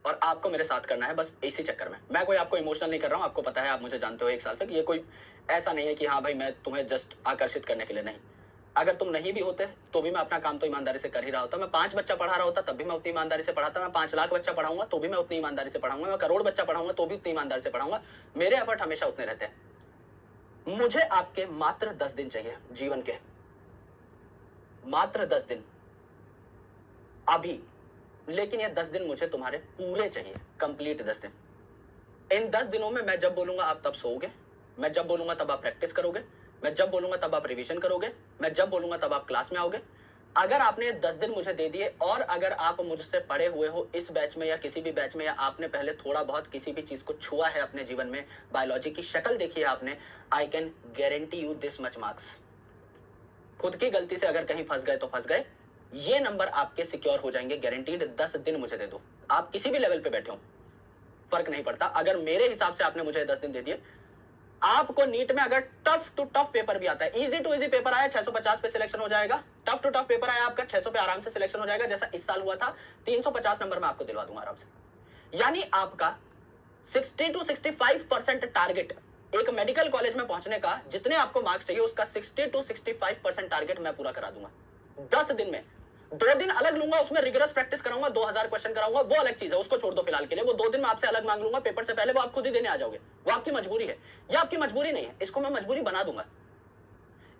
और आपको मेरे साथ करना है बस इसी चक्कर में। मैं कोई आपको इमोशनल नहीं कर रहा हूँ, आपको पता है, आप मुझे जानते हो 1 साल से कि ये कोई ऐसा नहीं है कि हाँ भाई मैं तुम्हें जस्ट आकर्षित करने के लिए, नहीं। अगर तुम नहीं भी होते तो भी मैं अपना काम तो ईमानदारी से कर ही रहा होता। मैं 5 बच्चा पढ़ा रहा होता तब भी मैं उतनी ईमानदारी से पढ़ाता। मैं 5 लाख बच्चा पढ़ाऊंगा तो भी मैं उतनी ईमानदारी से पढ़ाऊंगा। मैं करोड़ बच्चा पढ़ाऊंगा तो भी उतनी ईमानदारी से पढ़ाऊंगा। मेरे एफर्ट हमेशा उतने रहते हैं। मुझे आपके मात्र 10 दिन चाहिए जीवन के, मात्र 10 दिन अभी। लेकिन ये 10 दिन मुझे तुम्हारे पूरे चाहिए, कंप्लीट 10 दिन। इन 10 दिनों में मैं जब बोलूंगा आप तब सोओगे, मैं जब बोलूंगा तब आप प्रैक्टिस करोगे, मैं जब बोलूंगा तब आप रिवीजन करोगे, मैं जब बोलूंगा तब आप क्लास में आओगे। अगर आपने 10 दिन मुझे दे दिए और अगर आप मुझसे पढ़े हुए हो इस बैच में या किसी भी बैच में, या आपने पहले थोड़ा बहुत किसी भी चीज को छुआ है अपने जीवन में, बायोलॉजी की शक्ल देखी है आपने, I can guarantee you this much marks. खुद की गलती से अगर कहीं फंस गए तो फंस गए, ये नंबर आपके सिक्योर हो जाएंगे, गारंटीड। 10 दिन मुझे दे दो, आप किसी भी लेवल पे बैठे हो, फर्क नहीं पड़ता। अगर मेरे हिसाब से आपने मुझे 10 दिन दे दिए, आपको नीट में अगर टफ टू टफ पेपर भी आता है, इजी टू इजी पेपर आया 650 पे सिलेक्शन हो जाएगा, टफ टू टफ पेपर आया आपका 600 पे आराम से सिलेक्शन हो जाएगा, जैसा इस साल हुआ था। 350 नंबर में आपको दिलवा दूंगा आराम से। यानी आपका 60 to 65% टारगेट एक मेडिकल कॉलेज में पहुंचने का, जितने आपको मार्क्स चाहिए उसका 60 to 65% टारगेट मैं पूरा करा दूंगा 10 दिन में। 2 दिन अलग लूंगा, उसमें रिगरस प्रैक्टिस कराऊंगा, 2000 क्वेश्चन कराऊंगा, वो अलग चीज है, उसको छोड़ दो फिलहाल के लिए। वो 2 दिन में आपसे अलग मांग लूंगा पेपर से पहले, वो आप खुद ही देने आ जाओगे। वो आपकी मजबूरी है, या आपकी मजबूरी नहीं है, इसको मैं मजबूरी बना दूंगा।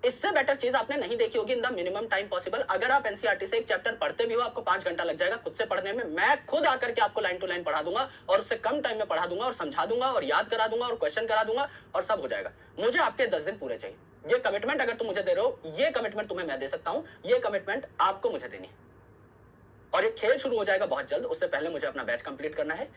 इससे बेटर चीज आपने नहीं देखी होगी in the minimum time possible. अगर आप एनसीईआरटी से एक चैप्टर पढ़ते भी हो, आपको 5 घंटा लग जाएगा खुद से पढ़ने में, मैं खुद आकर के आपको लाइन टू लाइन पढ़ा दूंगा और उससे कम टाइम में पढ़ा दूंगा और समझा दूंगा और याद करा दूंगा और क्वेश्चन करा दूंगा और सब हो जाएगा। मुझे आपके 10 दिन पूरे चाहिए। ये कमिटमेंट अगर तुम मुझे दे रहे हो, ये कमिटमेंट तुम्हें मैं दे सकता हूं, ये कमिटमेंट आपको मुझे देनी है। और ये खेल शुरू हो जाएगा बहुत जल्द, उससे पहले मुझे अपना बैच कंप्लीट करना है।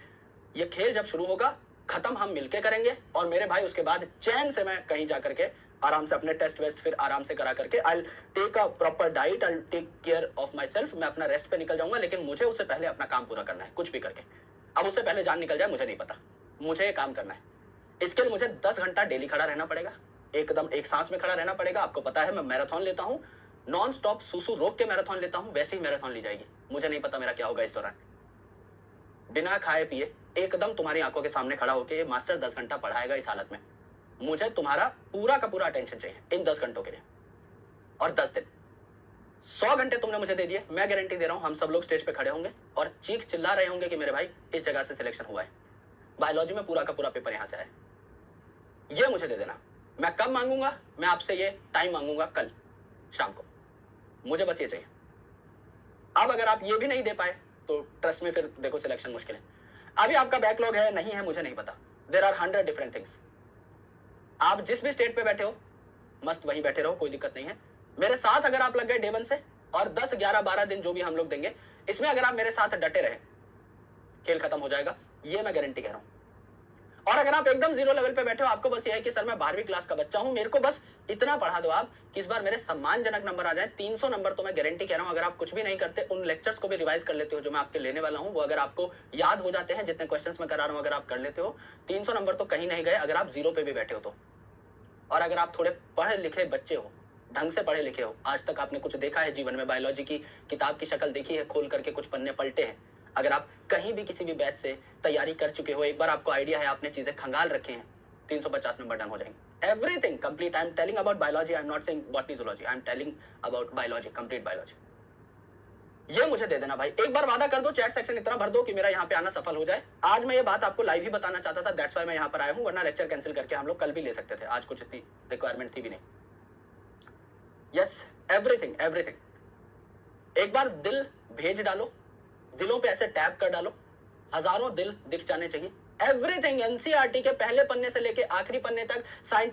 ये खेल जब शुरू होगा, खत्म हम मिलके करेंगे, और मेरे भाई उसके बाद चैन से मैं कहीं जाकर के आराम से अपने टेस्ट वेस्ट फिर आराम से करा करके, I take a proper diet, I take care of my self, मैं अपना रेस्ट पे निकल जाऊंगा। लेकिन मुझे उससे पहले अपना काम पूरा करना है, कुछ भी करके। अब उससे पहले जान निकल जाए मुझे नहीं पता, मुझे ये काम करना है। इसके लिए मुझे 10 घंटा डेली खड़ा रहना पड़ेगा, एकदम एक सांस में खड़ा रहना पड़ेगा। आपको पता है मैं मैराथन लेता हूं, नॉन स्टॉप सूसू रोक के मैराथन लेता हूं, वैसे ही मैराथन ली जाएगी। मुझे नहीं पता मेरा क्या होगा इस दौरान। बिना खाए पिए एकदम तुम्हारी आंखों के सामने खड़ा होकर ये मास्टर 10 घंटा पढ़ाएगा इस हालत में। मुझे तुम्हारा पूरा का पूरा अटेंशन चाहिए इन 10 घंटों के लिए। और 10 दिन 100 घंटे तुमने मुझे दे दिए, मैं गारंटी दे रहा हूं हम सब लोग स्टेज पे खड़े होंगे और चीख चिल्ला रहे होंगे कि मेरे भाई इस जगह से सिलेक्शन हुआ है, बायोलॉजी में पूरा का पूरा पेपर यहां से आया। ये मुझे दे देना। मैं कब मांगूंगा? मैं आपसे ये टाइम मांगूंगा कल शाम को, मुझे बस ये चाहिए। अब अगर आप ये भी नहीं दे पाए तो ट्रस्ट में फिर देखो सिलेक्शन मुश्किल है। अभी आपका बैकलॉग है नहीं है मुझे नहीं पता, देयर आर 100 डिफरेंट थिंग्स। आप जिस भी स्टेट पे बैठे हो मस्त वहीं बैठे रहो, कोई दिक्कत नहीं है। मेरे साथ अगर आप लग गए डे 1 से, और 10 11 12 दिन जो भी हम लोग देंगे, इसमें अगर आप मेरे साथ डटे रहे, खेल खत्म हो जाएगा, ये मैं गारंटी कह रहा हूं। और अगर आप एकदम जीरो लेवल पे बैठे हो, आपको बस ये है कि सर मैं 12वीं क्लास का बच्चा हूं, मेरे को बस इतना पढ़ा दो आप कि इस बार मेरे सम्मानजनक नंबर आ जाए 300 नंबर, तो मैं गारंटी कह रहा हूं अगर आप कुछ भी नहीं करते, उन लेक्चर्स को भी रिवाइज कर लेते हो जो मैं आपके लेने वाला हूं, वो अगर आपको याद हो जाते हैं, जितने क्वेश्चंस मैं करा रहा हूं अगर आप कर लेते हो, 300 नंबर तो कहीं नहीं गए अगर आप जीरो पे भी बैठे हो तो। और अगर आप थोड़े पढ़े लिखे बच्चे हो, ढंग से पढ़े लिखे हो, आज तक आपने कुछ देखा है जीवन में, बायोलॉजी की किताब की शक्ल देखी है, खोल करके कुछ पन्ने पलटे हैं, अगर आप कहीं भी किसी भी बैच से तैयारी कर चुके हो, एक बार आपको आइडिया है, आपने चीजें खंगाल रखे हैं, 350 नंबर डन हो जाएंगे। Everything complete. I am telling about biology, I am not saying botany zoology, I am telling about biology, complete biology. ये मुझे दे देना भाई, एक बार वादा कर दो, चैट सेक्शन इतना भर दो कि मेरा यहाँ पे आना सफल हो जाए। आज मैं ये बात आपको लाइव ही बताना चाहता था, दैट्स व्हाई मैं यहाँ पर आया हूँ, वरना लेक्चर कैंसिल करके हम लोग कल भी ले सकते थे, आज कुछ इतनी रिक्वायरमेंट थी भी नहीं। Yes, everything everything. एक बार दिल भेज डालो, दिलों पे ऐसे टैप कर डालो, हजारों दिल दिख जाने चाहिए। एवरीथिंग एनसीईआरटी के पहले पन्ने से लेके आखिरी पन्ने तक, साइंटिफिक